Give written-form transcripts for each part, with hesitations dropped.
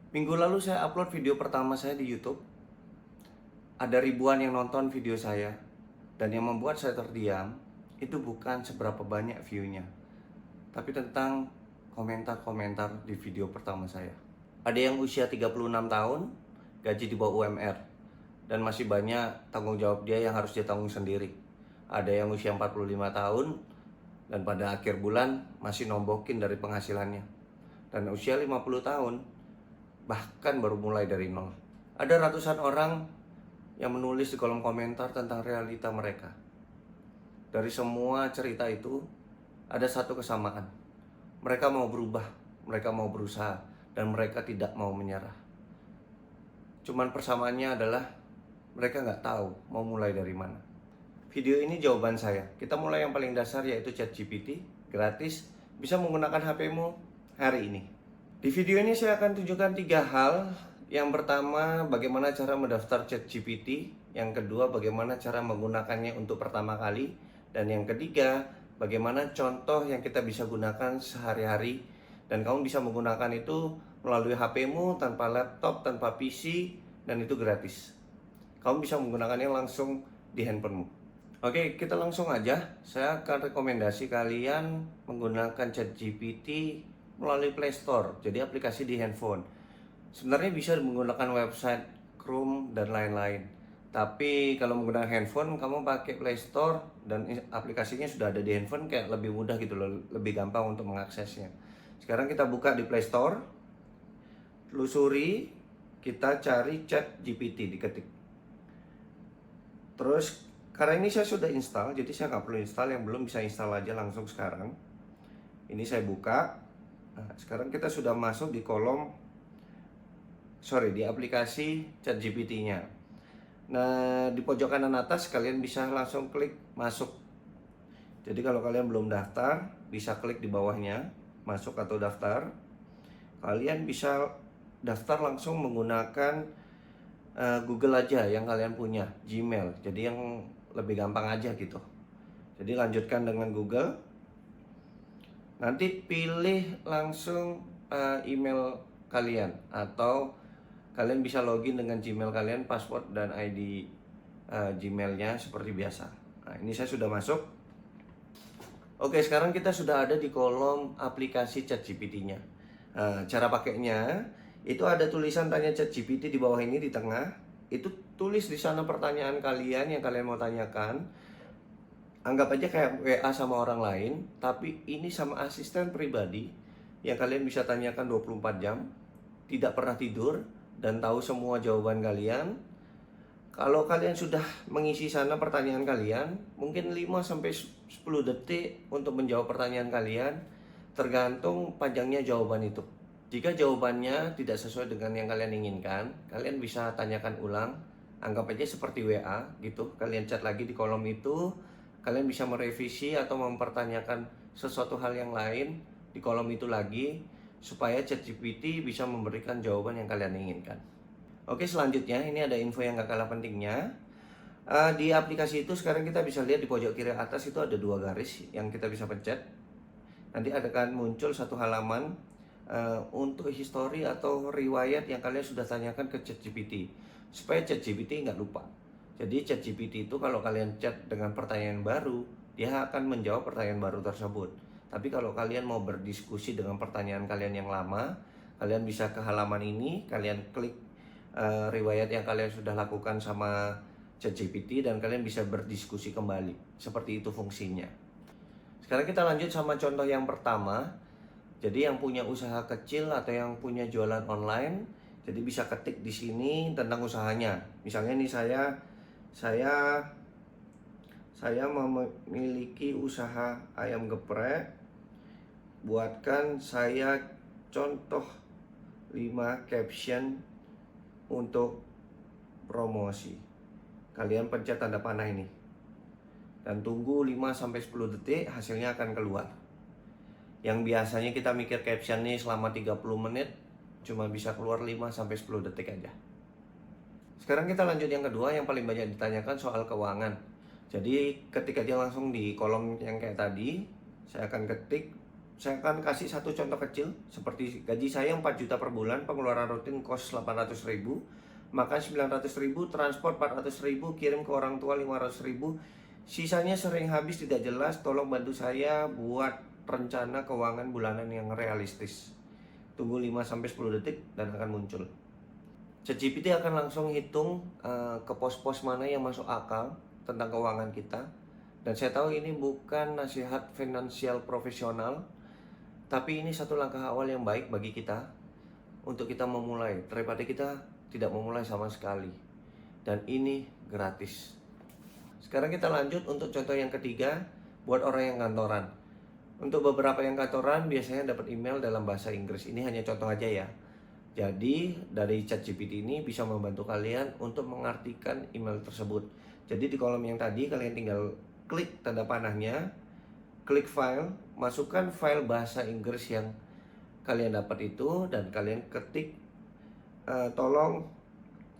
Minggu lalu saya upload video pertama saya di YouTube. Ada ribuan yang nonton video saya. Dan yang membuat saya terdiam, itu bukan seberapa banyak view-nya, tapi tentang komentar-komentar di video pertama saya. Ada yang usia 36 tahun, gaji di bawah UMR, dan masih banyak tanggung jawab dia yang harus dia tanggung sendiri. Ada yang usia 45 tahun, dan pada akhir bulan masih nombokin dari penghasilannya. Dan usia 50 tahun, bahkan baru mulai dari nol. Ada ratusan orang yang menulis di kolom komentar tentang realita mereka. Dari semua cerita itu, ada satu kesamaan. Mereka mau berubah, mereka mau berusaha, dan mereka tidak mau menyerah. Cuman persamaannya adalah mereka nggak tahu mau mulai dari mana. Video ini jawaban saya. Kita mulai yang paling dasar, yaitu ChatGPT, gratis, bisa menggunakan HP-mu hari ini. Di video ini saya akan tunjukkan 3 hal. Yang pertama, bagaimana cara mendaftar ChatGPT. Yang kedua, bagaimana cara menggunakannya untuk pertama kali. Dan yang ketiga, bagaimana contoh yang kita bisa gunakan sehari-hari. Dan kamu bisa menggunakan itu melalui HP-mu, tanpa laptop, tanpa PC, dan itu gratis. Kamu bisa menggunakannya langsung di handphonemu. Oke, kita langsung aja. Saya akan rekomendasi kalian menggunakan ChatGPT melalui Play Store, jadi aplikasi di handphone. Sebenarnya bisa menggunakan website, Chrome, dan lain-lain. Tapi kalau menggunakan handphone, kamu pakai Play Store dan aplikasinya sudah ada di handphone, kayak lebih mudah gitu loh, lebih gampang untuk mengaksesnya. Sekarang kita buka di Play Store, telusuri, kita cari ChatGPT, diketik. Terus karena ini saya sudah install, jadi saya nggak perlu install. Yang belum bisa install aja langsung sekarang. Ini saya buka. Nah, sekarang kita sudah masuk di di aplikasi ChatGPT-nya. Nah, di pojok kanan atas kalian bisa langsung klik masuk. Jadi kalau kalian belum daftar, bisa klik di bawahnya, masuk atau daftar. Kalian bisa daftar langsung menggunakan Google aja yang kalian punya, Gmail. Jadi yang lebih gampang aja gitu. Jadi lanjutkan dengan Google. Nanti pilih langsung email kalian, atau kalian bisa login dengan Gmail kalian, password dan ID Gmailnya seperti biasa. Nah, ini saya sudah masuk. Oke, sekarang kita sudah ada di kolom aplikasi ChatGPT-nya. Cara pakainya itu ada tulisan tanya ChatGPT di bawah ini di tengah. Itu tulis di sana pertanyaan kalian yang kalian mau tanyakan. Anggap aja kayak WA sama orang lain, tapi ini sama asisten pribadi yang kalian bisa tanyakan 24 jam, tidak pernah tidur, dan tahu semua jawaban kalian. Kalau kalian sudah mengisi sana pertanyaan kalian, mungkin 5-10 detik untuk menjawab pertanyaan kalian, tergantung panjangnya jawaban itu. Jika jawabannya tidak sesuai dengan yang kalian inginkan, kalian bisa tanyakan ulang. Anggap aja seperti WA gitu, kalian chat lagi di kolom itu. Kalian bisa merevisi atau mempertanyakan sesuatu hal yang lain di kolom itu lagi, supaya ChatGPT bisa memberikan jawaban yang kalian inginkan. Oke, selanjutnya ini ada info yang gak kalah pentingnya. Di aplikasi itu sekarang kita bisa lihat di pojok kiri atas itu ada 2 garis yang kita bisa pencet. Nanti akan muncul satu halaman untuk history atau riwayat yang kalian sudah tanyakan ke ChatGPT, supaya ChatGPT nggak lupa. Jadi ChatGPT itu kalau kalian chat dengan pertanyaan baru, dia akan menjawab pertanyaan baru tersebut. Tapi kalau kalian mau berdiskusi dengan pertanyaan kalian yang lama, kalian bisa ke halaman ini, kalian klik riwayat yang kalian sudah lakukan sama ChatGPT, dan kalian bisa berdiskusi kembali. Seperti itu fungsinya. Sekarang kita lanjut sama contoh yang pertama. Jadi yang punya usaha kecil atau yang punya jualan online, jadi bisa ketik di sini tentang usahanya. Misalnya nih saya memiliki usaha ayam geprek. Buatkan saya contoh 5 caption untuk promosi. Kalian pencet tanda panah ini dan tunggu 5-10 detik, hasilnya akan keluar. Yang biasanya kita mikir caption nih selama 30 menit, cuma bisa keluar 5-10 detik aja. Sekarang kita lanjut yang kedua, yang paling banyak ditanyakan soal keuangan. Jadi ketik aja langsung di kolom yang kayak tadi. Saya akan ketik saya akan kasih satu contoh kecil. Seperti gaji saya 4 juta per bulan, pengeluaran rutin kos 800.000, makan 900.000, transport 400.000, kirim ke orang tua 500.000. Sisanya sering habis, tidak jelas. Tolong bantu saya buat rencana keuangan bulanan yang realistis. Tunggu 5-10 detik dan akan muncul. ChatGPT akan langsung hitung ke pos-pos mana yang masuk akal tentang keuangan kita. Dan saya tahu ini bukan nasihat finansial profesional, tapi ini satu langkah awal yang baik bagi kita untuk kita memulai, daripada kita tidak memulai sama sekali. Dan ini gratis. Sekarang kita lanjut untuk contoh yang ketiga, buat orang yang kantoran. Untuk beberapa yang kantoran biasanya dapat email dalam bahasa Inggris. Ini hanya contoh aja ya. Jadi dari ChatGPT ini bisa membantu kalian untuk mengartikan email tersebut. Jadi di kolom yang tadi kalian tinggal klik tanda panahnya, klik file, masukkan file bahasa Inggris yang kalian dapat itu, dan kalian ketik tolong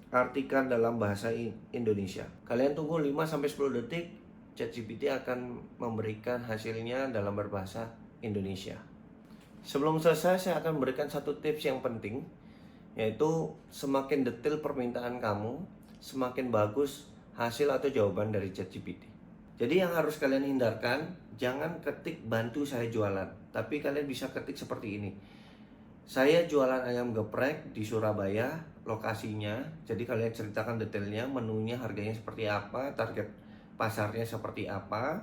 artikan dalam bahasa Indonesia. Kalian tunggu 5-10 detik, ChatGPT akan memberikan hasilnya dalam berbahasa Indonesia. Sebelum selesai, saya akan memberikan satu tips yang penting, yaitu semakin detail permintaan kamu, semakin bagus hasil atau jawaban dari ChatGPT. Jadi yang harus kalian hindarkan, jangan ketik bantu saya jualan, tapi kalian bisa ketik seperti ini. Saya jualan ayam geprek di Surabaya, lokasinya. Jadi kalian ceritakan detailnya, menunya, harganya seperti apa, target pasarnya seperti apa.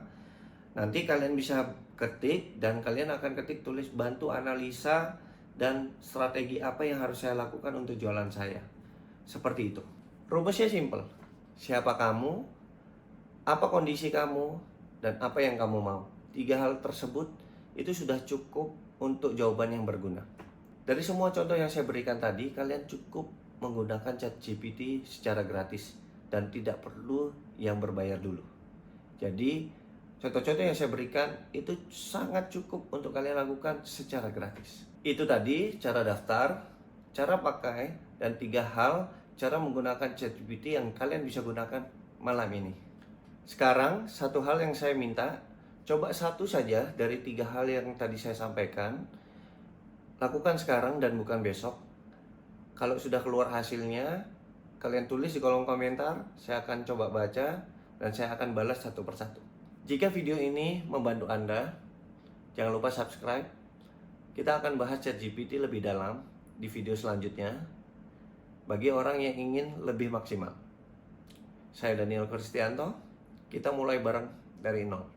Nanti kalian bisa ketik dan kalian akan ketik tulis bantu analisa dan strategi apa yang harus saya lakukan untuk jualan saya. Seperti itu. Rumusnya simple. Siapa kamu, apa kondisi kamu, dan apa yang kamu mau. 3 hal tersebut itu sudah cukup untuk jawaban yang berguna. Dari semua contoh yang saya berikan tadi, kalian cukup menggunakan ChatGPT secara gratis dan tidak perlu yang berbayar dulu. Jadi contoh-contoh yang saya berikan itu sangat cukup untuk kalian lakukan secara gratis. Itu tadi cara daftar, cara pakai, dan 3 hal cara menggunakan ChatGPT yang kalian bisa gunakan malam ini. Sekarang satu hal yang saya minta, coba satu saja dari 3 hal yang tadi saya sampaikan. Lakukan sekarang dan bukan besok. Kalau sudah keluar hasilnya, kalian tulis di kolom komentar, saya akan coba baca dan saya akan balas satu persatu. Jika video ini membantu Anda, jangan lupa subscribe. Kita akan bahas ChatGPT lebih dalam di video selanjutnya bagi orang yang ingin lebih maksimal. Saya Daniel Kristianto. Kita mulai bareng dari nol.